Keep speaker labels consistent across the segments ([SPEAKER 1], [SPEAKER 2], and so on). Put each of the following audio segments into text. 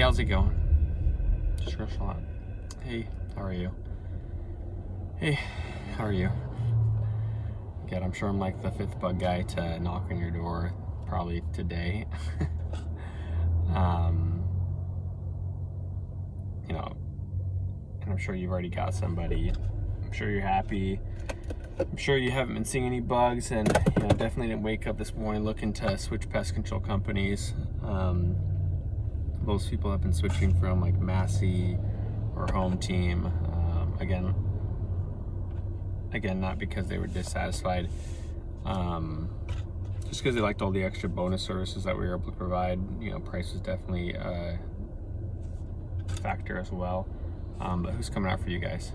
[SPEAKER 1] how's it going? Sure, Shalot. Hey, how are you? Hey, how are you? Again, I'm sure I'm like the fifth bug guy to knock on your door probably today. You know, and I'm sure you've already got somebody. I'm sure you're happy. I'm sure you haven't been seeing any bugs, and definitely didn't wake up this morning looking to switch pest control companies. Most people have been switching from like Massey or Home Team. Again, not because they were dissatisfied, just because they liked all the extra bonus services that we were able to provide. Price was definitely a factor as well. But who's coming out for you guys?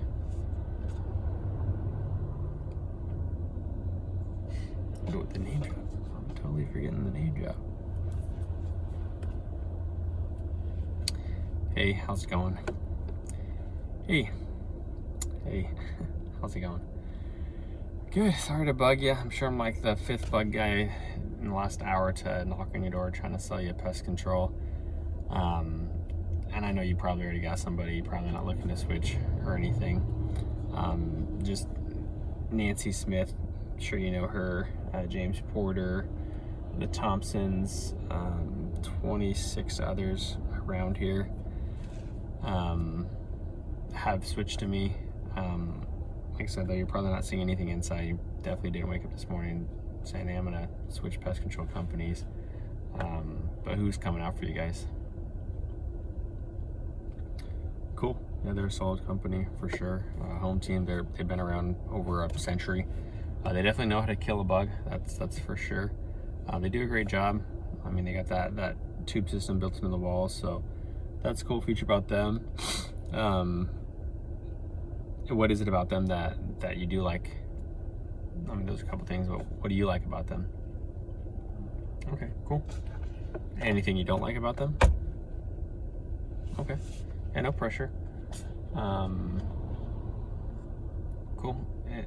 [SPEAKER 1] Go with the name drop. I'm totally forgetting the name drop. Hey, how's it going? Hey, how's it going? Good. Sorry to bug you. I'm sure I'm like the fifth bug guy in the last hour to knock on your door trying to sell you pest control. And I know you probably already got somebody, probably not looking to switch or anything. Just Nancy Smith, I'm sure you know her, James Porter, the Thompsons, 26 others around here have switched to me. Like I said, though, you're probably not seeing anything inside. You definitely didn't wake up this morning saying, hey, I'm gonna switch pest control companies. But who's coming out for you guys? Cool. Yeah, they're a solid company for sure. Home Team, they've been around over a century. They definitely know how to kill a bug. That's for sure. They do a great job. I mean, they got that tube system built into the wall, so that's a cool feature about them. What is it about them that you do like? I mean, there's a couple things, but what do you like about them? Okay, cool. Anything you don't like about them? Okay. Yeah, no pressure. Cool.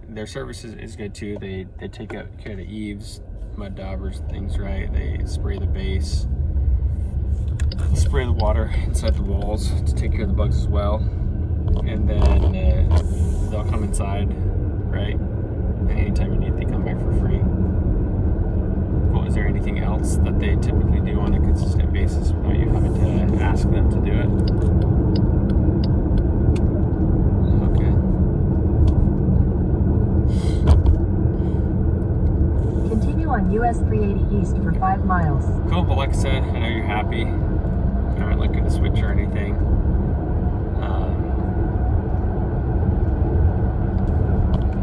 [SPEAKER 1] Their service is good too. They take care of the eaves, mud daubers, things right. They spray the base, spray the water inside the walls to take care of the bugs as well. And then they'll come inside, right? And anytime you need, they come back for free. Well, is there anything else that they typically do on a consistent basis without you having to ask them to do it?
[SPEAKER 2] On US 380 East for 5 miles.
[SPEAKER 1] Cool, but like I said, I know you're happy. You aren't looking to switch or anything.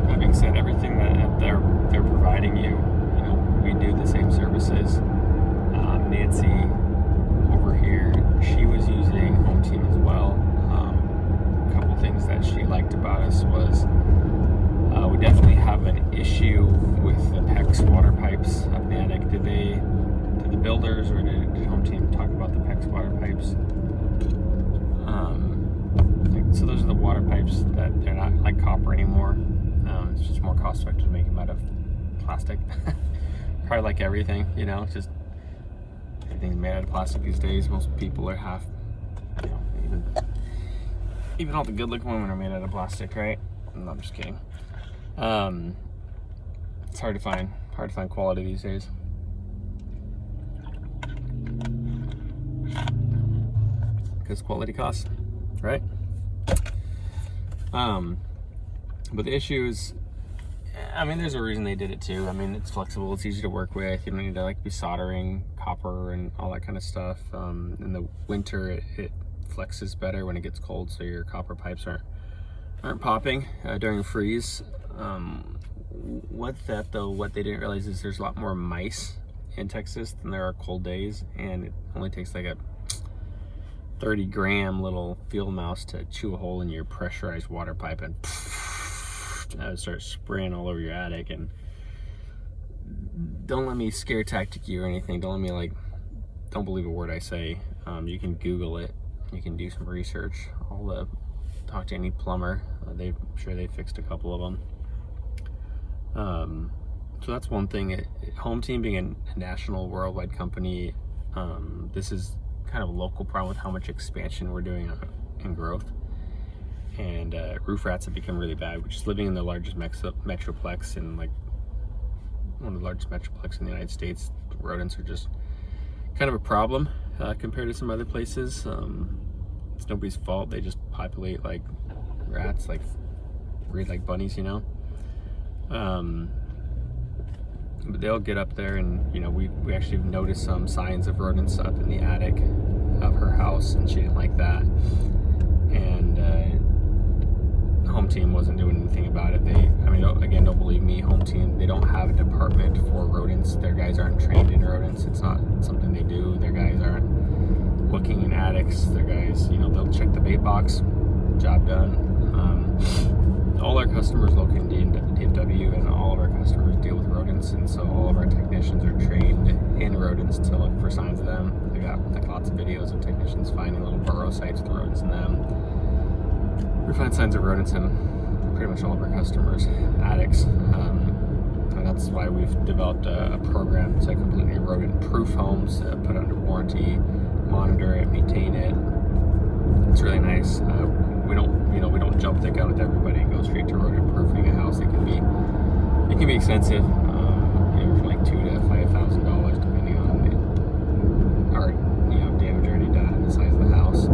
[SPEAKER 1] That being said, everything that they're providing you, we do the same services. Nancy over here, she was using Home Team as well. A couple things that she liked about us was we definitely have an issue with the PEX water pipes up in the attic. Did the builders or did Home Team talk about the PEX water pipes? So those are the water pipes that they're not like copper anymore. It's just more cost effective to make them out of plastic. Probably like everything, just everything's made out of plastic these days. Most people are half, even all the good looking women are made out of plastic, right? No, I'm just kidding. It's hard to find quality these days. Because quality costs, right? But the issue is, there's a reason they did it too. It's flexible, it's easy to work with. You don't need to be soldering copper and all that kind of stuff. In the winter, it flexes better when it gets cold, so your copper pipes aren't popping during freeze. What they didn't realize is there's a lot more mice in Texas than there are cold days, and it only takes like a 30-gram little field mouse to chew a hole in your pressurized water pipe and start spraying all over your attic. And don't let me scare tactic you or anything. Don't believe a word I say. You can Google it. You can do some research. Talk to any plumber. I'm sure they fixed a couple of them. So that's one thing. Home Team being a national, worldwide company, this is kind of a local problem with how much expansion we're doing in growth. And roof rats have become really bad, which is living in the largest metroplex, and like one of the largest metroplexes in the United States. Rodents are just kind of a problem compared to some other places. It's nobody's fault. They just populate like rats, like weird, like bunnies, you know. But they'll get up there, and you know, we actually noticed some signs of rodents up in the attic of her house, and she didn't like that. And Home Team wasn't doing anything about it. Again, don't believe me. Home Team, they don't have a department for rodents. Their guys aren't trained in rodents. It's not something they do. Their guys aren't looking in attics. Their guys, you know, they'll check the bait box. Job done. All our customers locate in DFW, and all of our customers deal with rodents, and so all of our technicians are trained in rodents to look for signs of them. They got like lots of videos of technicians finding little burrow sites with rodents in them. We find signs of rodents in pretty much all of our customers' attics, and that's why we've developed a program to completely rodent-proof homes, put under warranty, monitor it, maintain it. It's really nice. We don't jump the gun with everybody and go straight to rodent-proofing a house. It can be expensive, from like $2,000 to $5,000 depending on our damage already done and the size of the house.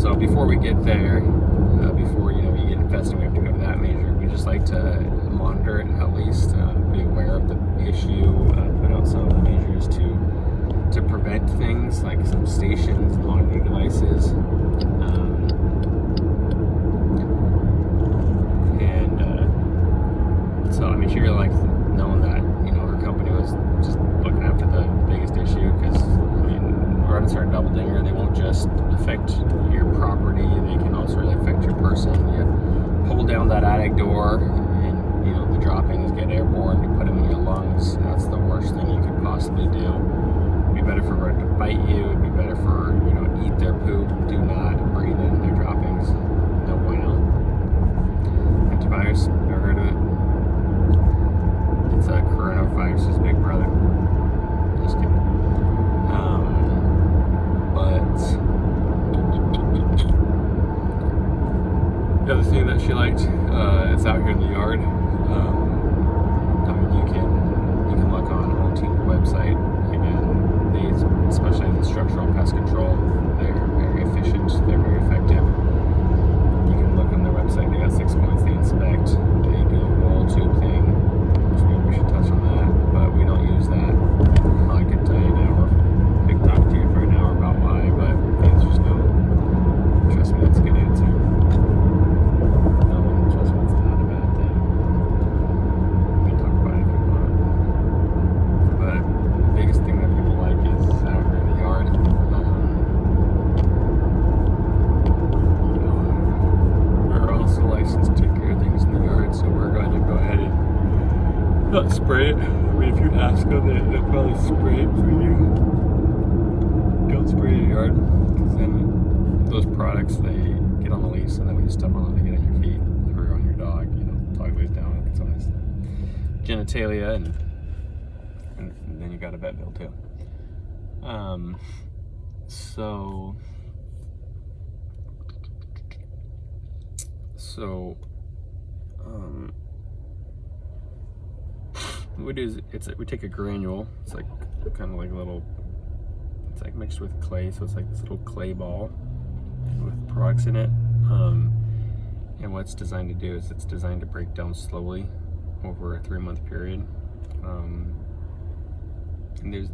[SPEAKER 1] So before we get there, before we get invested, we have to go to that measure. We just like to monitor it, at least be aware of the issue, put out some measures to prevent things like some stations, monitoring devices. So she really liked knowing that her company was just looking after the biggest issue, because rodents are a double dinger. They won't just affect your property, they can also really affect your person. You pull down that attic door and the droppings get airborne, you put them in your lungs. That's the worst thing you could possibly do. It'd be better for a rodent to bite you. It'd be better for eat their poop. Do not breathe in their droppings. No bueno. Antivirus, never heard of it? It's coronavirus's big brother. Just kidding. But the other thing that she liked, it's out here in the yard. You can look on Home Team's website. Again, they specialize in structural pest control. They're very efficient. They're very effective. You can look on their website. They got 6 points they inspect. They do a roll tube thing, which maybe we should touch on that, but we don't use that. I could tell you now, I could talk to you for an hour about why, but the answer's no. Trust me, that's a good answer. No, trust me, it's not a bad thing. We can talk about it if you want. But the biggest thing that people like is out here in the yard. We're also licensed to take care of things in the yard, so we're going to go ahead and not spray it. If you ask them, they'll probably spray it for you. Don't spray your yard, because then those products, they get on the leaves, and then when you step on them, they get on your feet or on your dog. Dog lays down and gets on his genitalia, and then you got a vet bill too. What we do is we take a granule. It's like kind of like a little. It's like mixed with clay, so it's like this little clay ball with products in it. And what it's designed to do is it's designed to break down slowly over a 3-month period. And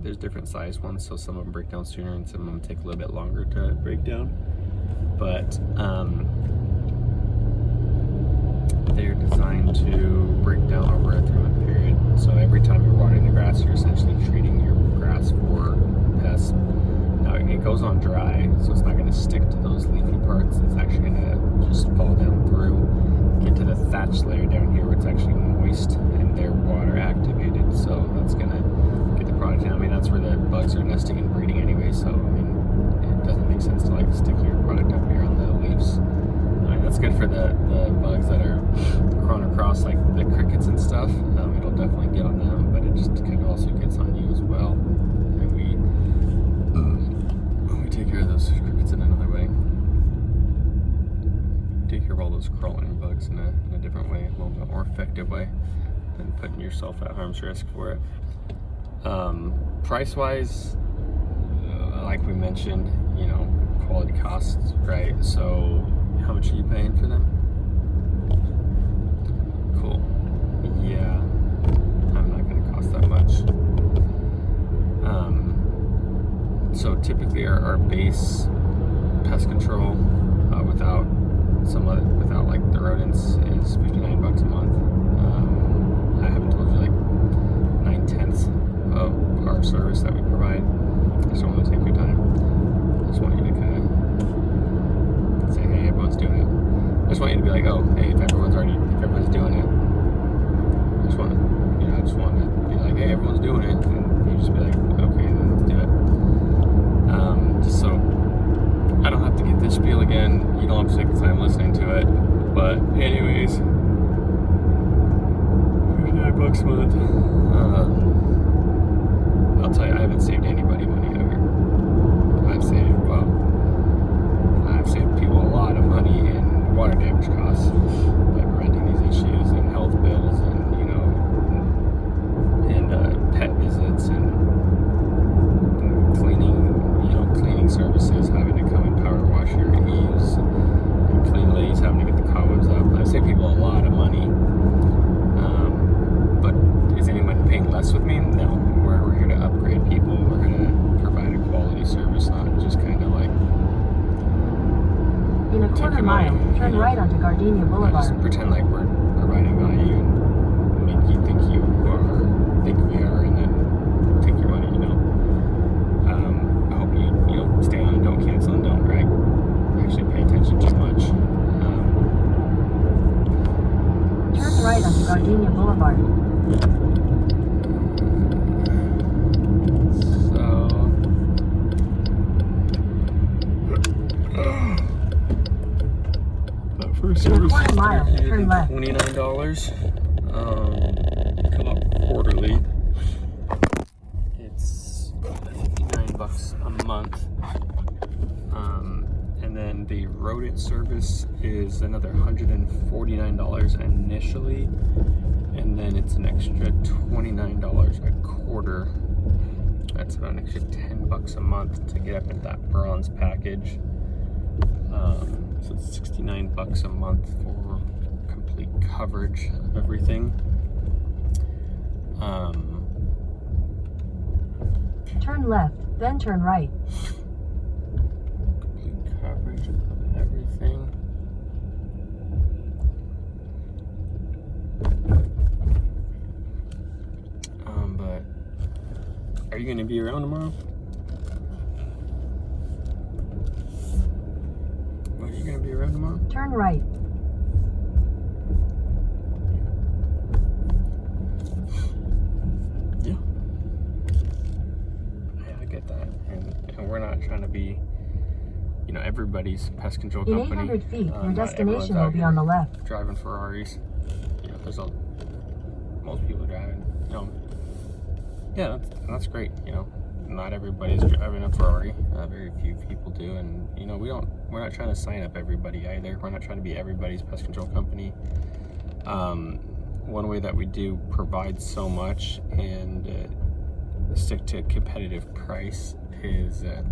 [SPEAKER 1] there's different size ones, so some of them break down sooner and some of them take a little bit longer to break down. But they're designed to break down over a 3-month period. So every time you're watering the grass, you're essentially treating your grass for pests. Now it goes on dry, so it's not going to stick to those leafy parts. It's actually going to just fall down through, get to the thatch layer down here where it's actually moist and they're water activated. So that's going to get the product in. That's where the bugs are nesting and breeding anyway. So it doesn't make sense to stick your product up here on the leaves. That's good for the bugs that are crawling across, like the crickets and stuff. It'll definitely get on them, but it just kind of also gets on you as well. And Oops, crickets in another way. Take care of all those crawling bugs in a different way, a little bit more effective way than putting yourself at harm's risk for it. Price wise, like we mentioned, you know, quality costs, right? So how much are you paying for them? Cool. Yeah, I'm not going to cost that much. So typically our base pest control without like the rodents is $59 a month. I haven't told you like 9/10 of our service that we provide. I just don't want to take your time. I just want you to kind of say, hey, everyone's doing it. I just want you to be like, oh, hey, if everyone's doing it, I just want to be like, hey, everyone's doing it, and you just be like, okay, then let's do it. Just so I don't have to get this spiel again. You don't have to take the time listening to it. But anyways, $59 a month. I'll tell you, I haven't saved anybody money ever. I've saved people a lot of money in water damage costs by preventing these issues and health bills and, you know, and pet visits and cleaning services, having to come and power wash your eaves, and clean ladies having to get the cobwebs up. I've saved people a lot of money. But is anyone paying less with me? No. We're here to upgrade people. We're going to provide a quality service, not just kind of like
[SPEAKER 2] In a quarter mile, turn right onto Gardenia
[SPEAKER 1] not just
[SPEAKER 2] Boulevard.
[SPEAKER 1] pretend like we're providing value and make you think we are, and then take your money, you know. I hope you stay on and don't cancel and don't actually pay attention too much.
[SPEAKER 2] Turn right onto Gardenia Boulevard. In a quarter mile, turn left.
[SPEAKER 1] $29. Come up quarterly. It's $59 a month. And then the rodent service is another $149 initially, and then it's an extra $29 a quarter. That's about an extra $10 a month to get up into that bronze package. So it's $69 a month for complete coverage of everything.
[SPEAKER 2] Turn left, then turn right.
[SPEAKER 1] Complete coverage of everything. But are you going to be around tomorrow? Are you going to be around tomorrow?
[SPEAKER 2] Turn right.
[SPEAKER 1] Yeah. I get that. And we're not trying to be, everybody's pest control
[SPEAKER 2] In
[SPEAKER 1] company.
[SPEAKER 2] 800 feet, your
[SPEAKER 1] Not
[SPEAKER 2] destination
[SPEAKER 1] everyone's
[SPEAKER 2] will
[SPEAKER 1] out
[SPEAKER 2] be
[SPEAKER 1] here
[SPEAKER 2] on the left.
[SPEAKER 1] driving Ferraris. Most people driving. Yeah, that's great. Not everybody's driving a Ferrari. Very few people do, and we're not trying to sign up everybody either. We're not trying to be everybody's pest control company. One way that we do provide so much and stick to competitive price is that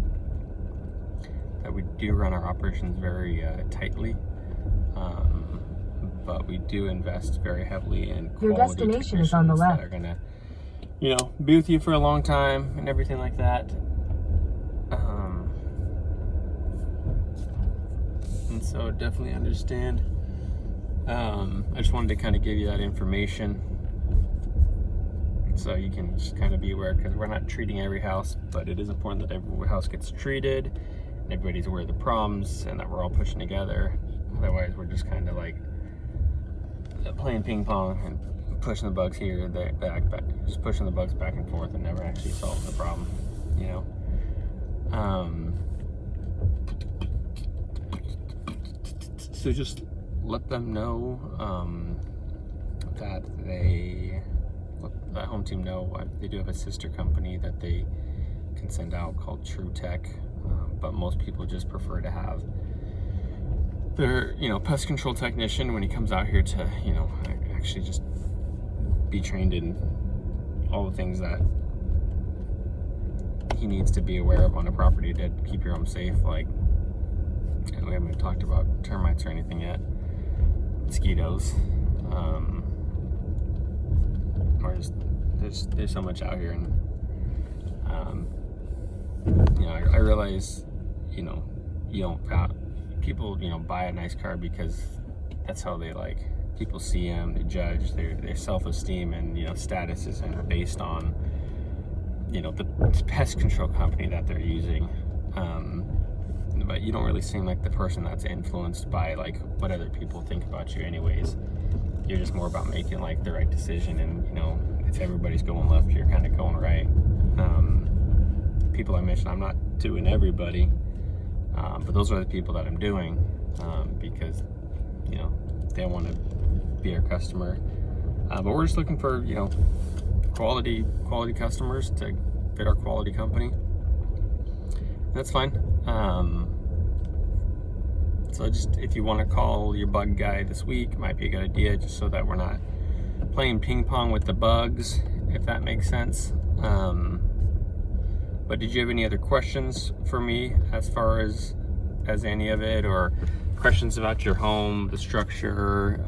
[SPEAKER 1] we do run our operations very tightly, but we do invest very heavily in quality
[SPEAKER 2] Your destination is on the
[SPEAKER 1] technicians
[SPEAKER 2] left.
[SPEAKER 1] that are gonna be with you for a long time and everything like that. And so definitely understand. I just wanted to kind of give you that information so you can just kind of be aware, because we're not treating every house, but it is important that every house gets treated and everybody's aware of the problems and that we're all pushing together. Otherwise we're just kind of like playing ping pong and pushing the bugs here, back, just pushing the bugs back and forth and never actually solving the problem, So just let them know that Home Team know they do have a sister company that they can send out called True Tech. but most people just prefer to have their, pest control technician when he comes out here to, actually just be trained in all the things that he needs to be aware of on a property to keep your home safe. Like, we haven't talked about termites or anything yet, mosquitoes, or just there's so much out here, and I realize, you don't people, buy a nice car because that's how they like. People see them, they judge their self-esteem, and status isn't based on the pest control company that they're using. But you don't really seem like the person that's influenced by like what other people think about you anyways. You're just more about making like the right decision, and if everybody's going left, you're kind of going right. People I mentioned, I'm not doing everybody, but those are the people that I'm doing, because they want to be our customer. But we're just looking for quality customers to fit our quality company. That's fine. So just if you want to call your bug guy this week, might be a good idea, just so that we're not playing ping pong with the bugs, if that makes sense. But did you have any other questions for me as far as any of it, or questions about your home, the structure,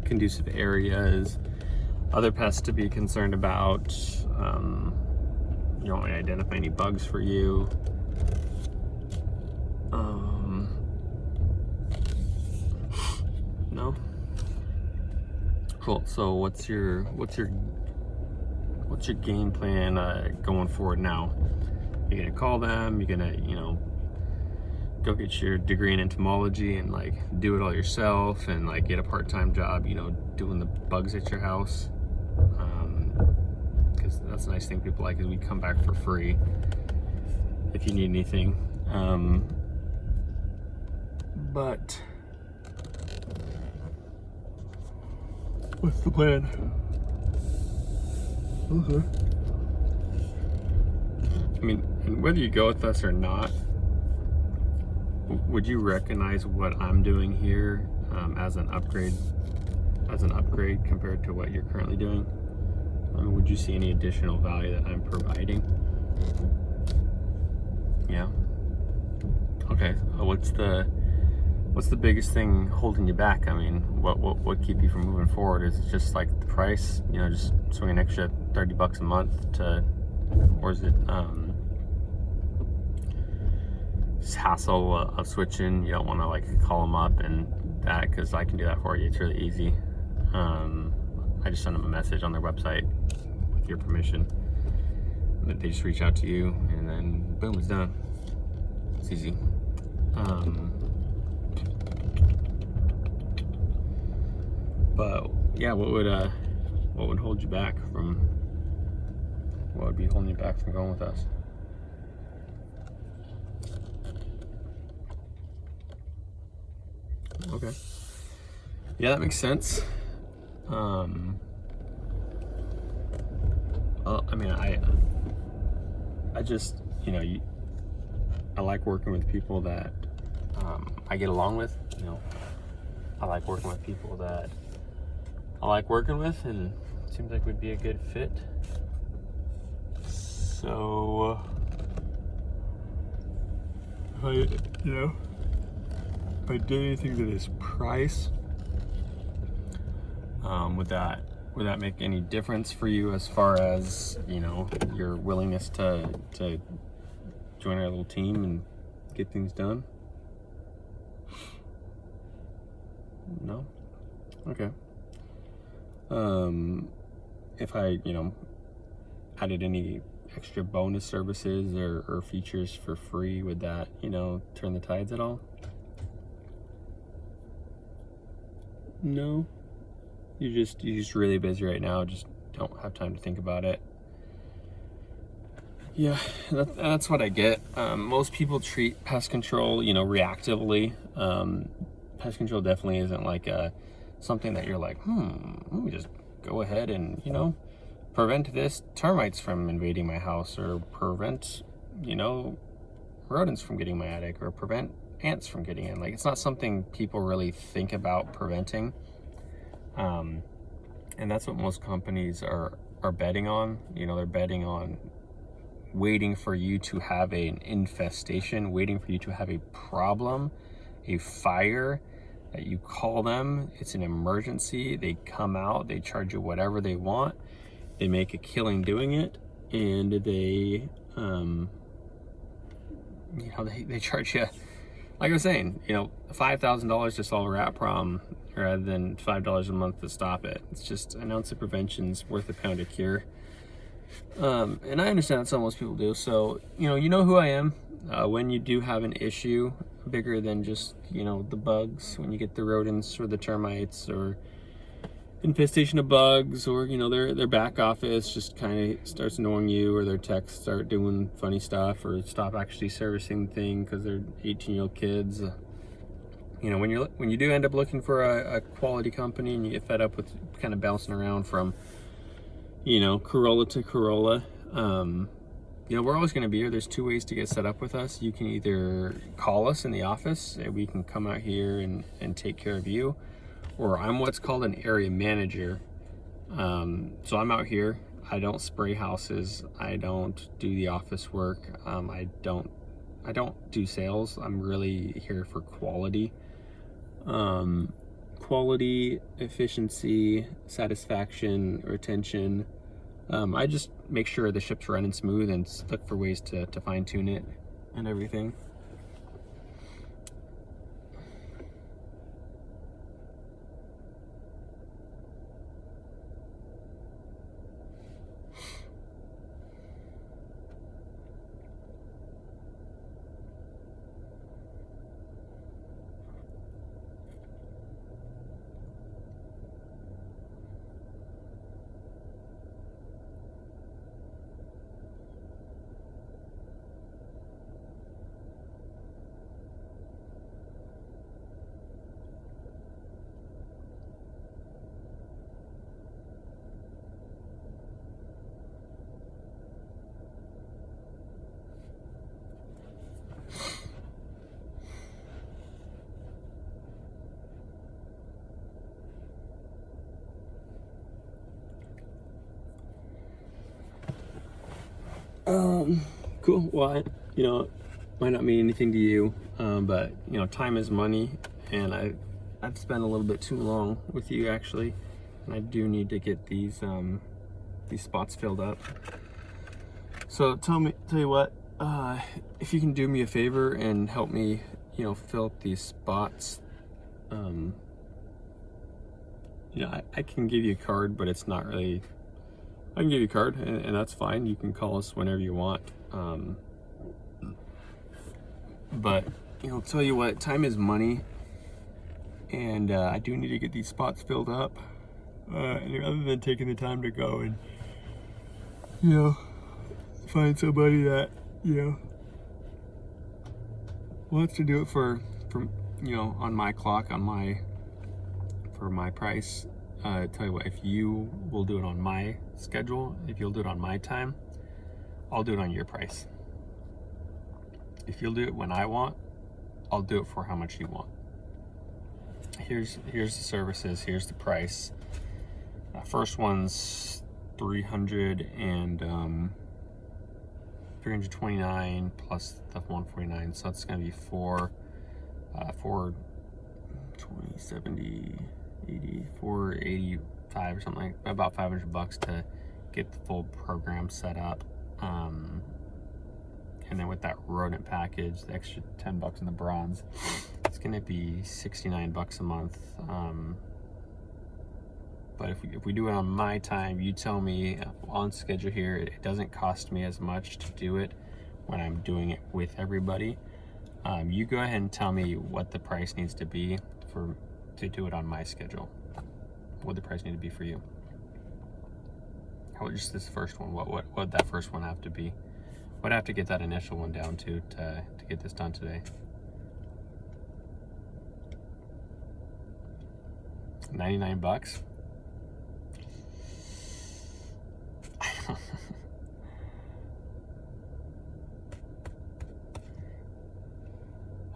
[SPEAKER 1] conducive areas, other pests to be concerned about? You want me to identify any bugs for you? No? Cool. So what's your game plan going forward now? You're gonna call them, you're gonna go get your degree in entomology and like do it all yourself, and like get a part-time job doing the bugs at your house, because that's a nice thing people like, is we come back for free if you need anything. But what's the plan? Okay. I mean, and whether you go with us or not, would you recognize what I'm doing here as an upgrade compared to what you're currently doing? Would you see any additional value that I'm providing? Yeah. Okay. What's the biggest thing holding you back? I mean, what keep you from moving forward? Is it just like the price? Just swing an extra $30 a month or is it just hassle of switching? You don't want to like call them up and that, because I can do that for you. It's really easy. I just send them a message on their website with your permission. They just reach out to you, and then boom, it's done. It's easy. But yeah, what would hold you back from? What would be holding you back from going with us? Okay. Yeah, that makes sense. I mean, I just, I like working with people that I get along with. I like working with people that I like working with, and it seems like we'd be a good fit. So, if I did anything to this price, would that make any difference for you as far as your willingness to join our little team and get things done? No? Okay. If I added any extra bonus services or features for free, would that turn the tides at all? No? You're just really busy right now, just don't have time to think about it. Yeah, that's what I get. Most people treat pest control, reactively. Pest control definitely isn't like something that you're like, let me just go ahead and, prevent this termites from invading my house, or prevent, rodents from getting in my attic or prevent ants from getting in. Like, it's not something people really think about preventing. And that's what most companies are betting on. You know, they're betting on waiting for you to have an infestation, waiting for you to have a problem, a fire, that you call them, it's an emergency, they come out, they charge you whatever they want, they make a killing doing it, and they you know, they charge you, like I was saying, you know, $5,000 to solve a rat problem rather than $5 a month to stop it. It's just an ounce of prevention's worth a pound of cure. And I understand that's what most people do. So, you know who I am. When you do have an issue bigger than just, you know, the bugs, when you get the rodents or the termites or infestation of bugs, or, you know, their back office just kind of starts annoying you, or their techs start doing funny stuff or stop actually servicing the thing because they're 18-year-old kids. You know, when you do end up looking for a quality company and you get fed up with kind of bouncing around from, you know, Corolla to Corolla, you know, we're always going to be here. There's two ways to get set up with us. You can either call us in the office and we can come out here and take care of you, or I'm what's called an area manager. So I'm out here. I don't spray houses. I don't do the office work. I don't do sales. I'm really here for quality. Quality, efficiency, satisfaction, retention. I just make sure the ship's running smooth and look for ways to fine tune it and everything. Cool. Well, you know, might not mean anything to you, but you know, time is money, and I've spent a little bit too long with you actually, and I do need to get these spots filled up. So tell you what, if you can do me a favor and help me, you know, fill up these spots. You know, I can give you a card, but it's not really. I can give you a card, and that's fine. You can call us whenever you want. But, you know, tell you what, time is money, and I do need to get these spots filled up. And other than taking the time to go and, you know, find somebody that, you know, wants to do it for you know, on my clock, for my price. Tell you what, if you will do it on my schedule, if you'll do it on my time, I'll do it on your price. If you'll do it when I want, I'll do it for how much you want. Here's the services, here's the price. First one's $329 plus the $149, so it's gonna be 420, 70, 80, 485 or something, like about $500 to get the full program set up. And then with that rodent package, the extra $10 in the bronze, it's gonna be $69 a month. But if we do it on my time, you tell me on schedule here, it doesn't cost me as much to do it when I'm doing it with everybody. You go ahead and tell me what the price needs to be to do it on my schedule. What the price need to be for you? How about just this first one? What would that first one have to be? I'd have to get that initial one down to get this done today. $99.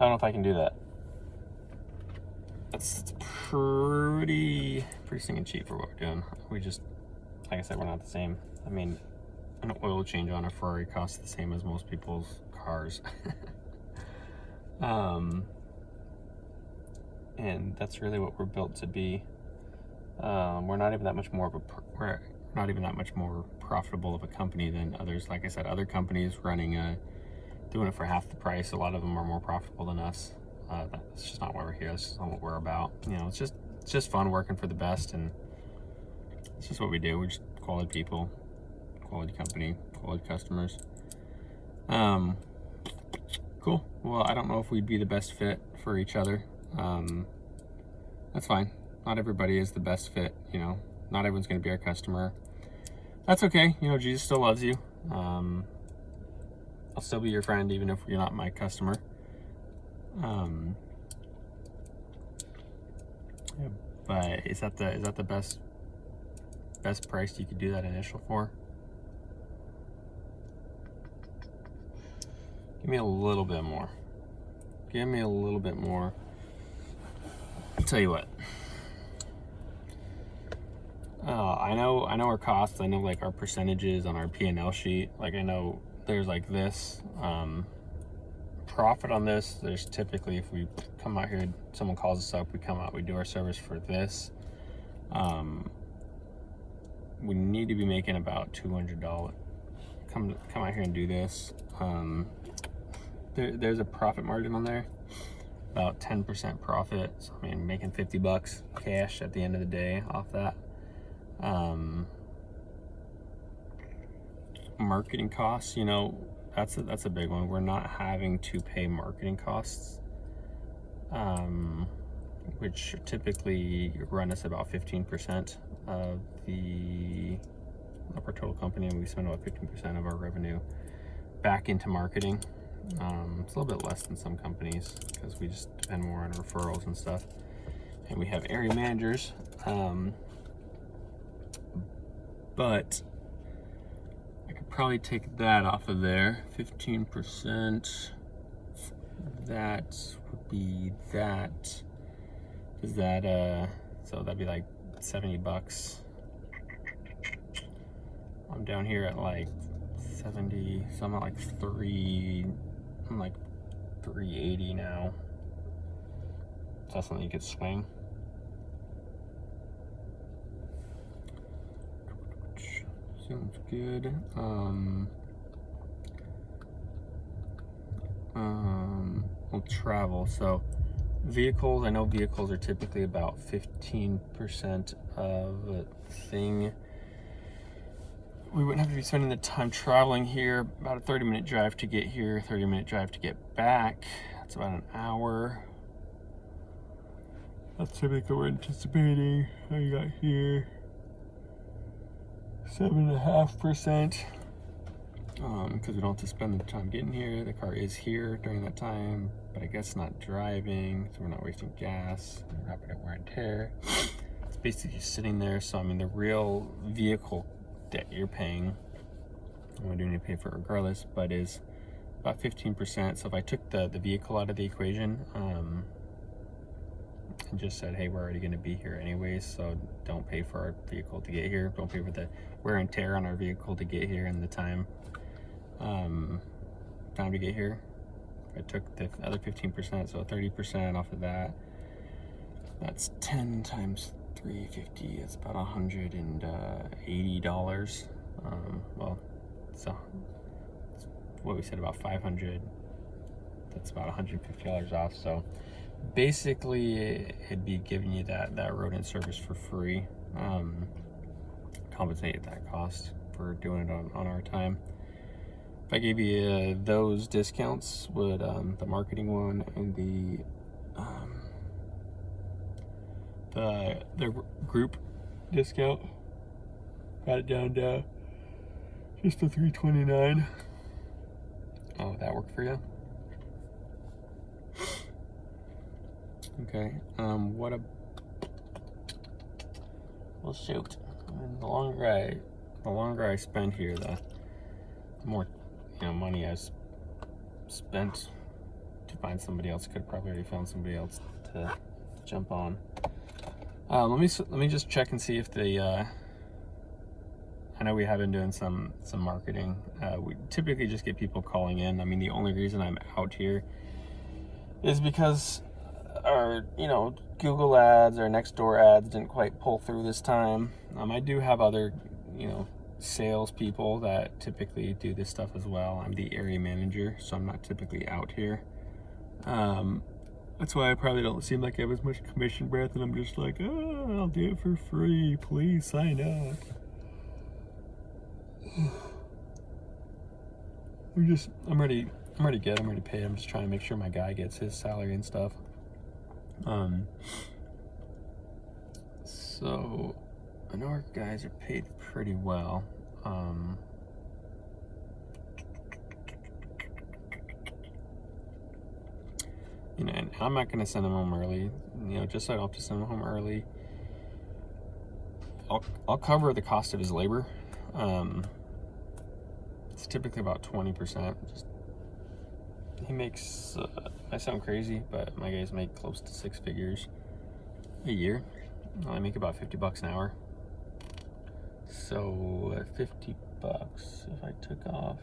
[SPEAKER 1] I don't know if I can do that. That's pretty stinking cheap for what we're doing. We just, like I said, we're not the same. I mean, an oil change on a Ferrari costs the same as most people's cars. And that's really what we're built to be. We're not even that much more profitable of a company than others. Like I said, other companies doing it for half the price. A lot of them are more profitable than us. That's just not why we're here. That's just not what we're about. You know, it's just fun working for the best, and it's just what we do. We're just quality people, quality company, quality customers. Cool. Well, I don't know if we'd be the best fit for each other. That's fine. Not everybody is the best fit. You know, not everyone's going to be our customer. That's okay. You know, Jesus still loves you. I'll still be your friend even if you're not my customer. But is that the best price you could do that initial for? Give me a little bit more. Give me a little bit more. I'll tell you what. I know our costs. I know like our percentages on our P&L sheet. Like I know there's like this profit on this. There's typically, if we come out here, someone calls us up, we come out, we do our service for this. We need to be making about $200. Come out here and do this. There's a profit margin on there, about 10% profit. So I mean, making $50 cash at the end of the day off that. Marketing costs, you know, that's a big one. We're not having to pay marketing costs, which typically run us about 15% of our total company, and we spend about 15% of our revenue back into marketing. It's a little bit less than some companies because we just depend more on referrals and stuff. And we have area managers, but I could probably take that off of there. 15%. That would be that. Is that so that'd be like $70. I'm down here at like 70, so I'm at like 380 now. So that's something you could swing. Sounds good. We'll travel. So vehicles, I know vehicles are typically about 15% of a thing. We wouldn't have to be spending the time traveling here. About a 30-minute drive to get here, 30-minute drive to get back. That's about an hour. That's typically what we're anticipating. How you got here? 7.5%. Because we don't have to spend the time getting here. The car is here during that time, but I guess not driving, so we're not wasting gas. Rapid wear and tear. It's basically just sitting there. So I mean, the real vehicle that you're paying, and we do need to pay for it regardless, but is about 15%. So if I took the vehicle out of the equation, and just said, hey, we're already going to be here anyways, so don't pay for our vehicle to get here, don't pay for the wear and tear on our vehicle to get here and the time to get here. If I took the other 15%, so 30% off of that, that's 10 times 350, it's about $180. Well, so what we said, about 500, that's about $150 off. So basically it'd be giving you that rodent service for free, compensate that cost for doing it on our time. If I gave you those discounts, would the marketing one and the group discount, got it down to just a $329. Oh, would that work for you? Okay. Well, shoot. And the longer I spend here, the more money I spent to find somebody else. Could have probably already found somebody else to jump on. Let me just check and see if the. I know we have been doing some marketing. We typically just get people calling in. I mean, the only reason I'm out here is because our Google ads or Nextdoor ads didn't quite pull through this time. I do have other sales people that typically do this stuff as well. I'm the area manager, so I'm not typically out here. That's why I probably don't seem like I have as much commission breath, and I'm just like, oh, I'll do it for free. Please sign up. I'm ready good. I'm ready paid. I'm just trying to make sure my guy gets his salary and stuff. So I know our guys are paid pretty well. And I'm not gonna send them home early. Just so I don't have to send them home early. I'll cover the cost of his labor. It's typically about 20%. He makes, I sound crazy, but my guys make close to 6 figures a year. I make about $50 an hour. So at $50, if I took off,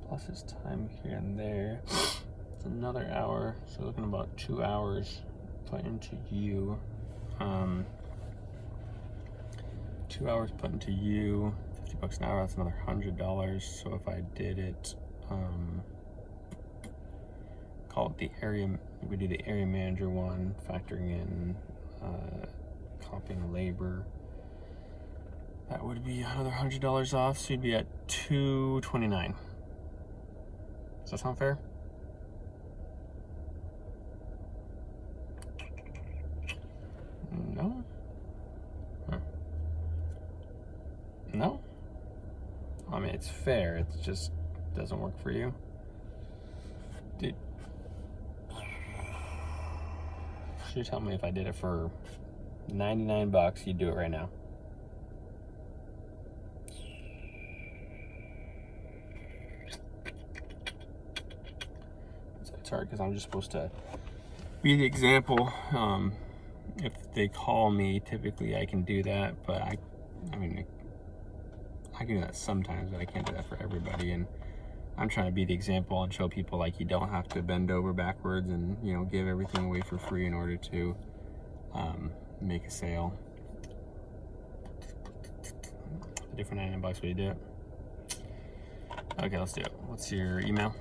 [SPEAKER 1] plus his time here and there, it's another hour. So looking about 2 hours put into you. 2 hours put into you, $50 an hour, that's another $100. So if I did it, call it the area, we do the area manager one, factoring in comping labor, that would be another $100 off, so you'd be at $229. Does that sound fair? No? No? I mean, it's fair, it just doesn't work for you. Dude, you tell me if I did it for $99, you'd do it right now. So it's hard because I'm just supposed to be the example. If they call me, typically I can do that, but I mean, I can do that sometimes, but I can't do that for everybody. And I'm trying to be the example and show people like you don't have to bend over backwards and give everything away for free in order to make a sale. A different $99 way to do it. Okay, let's do it. What's your email?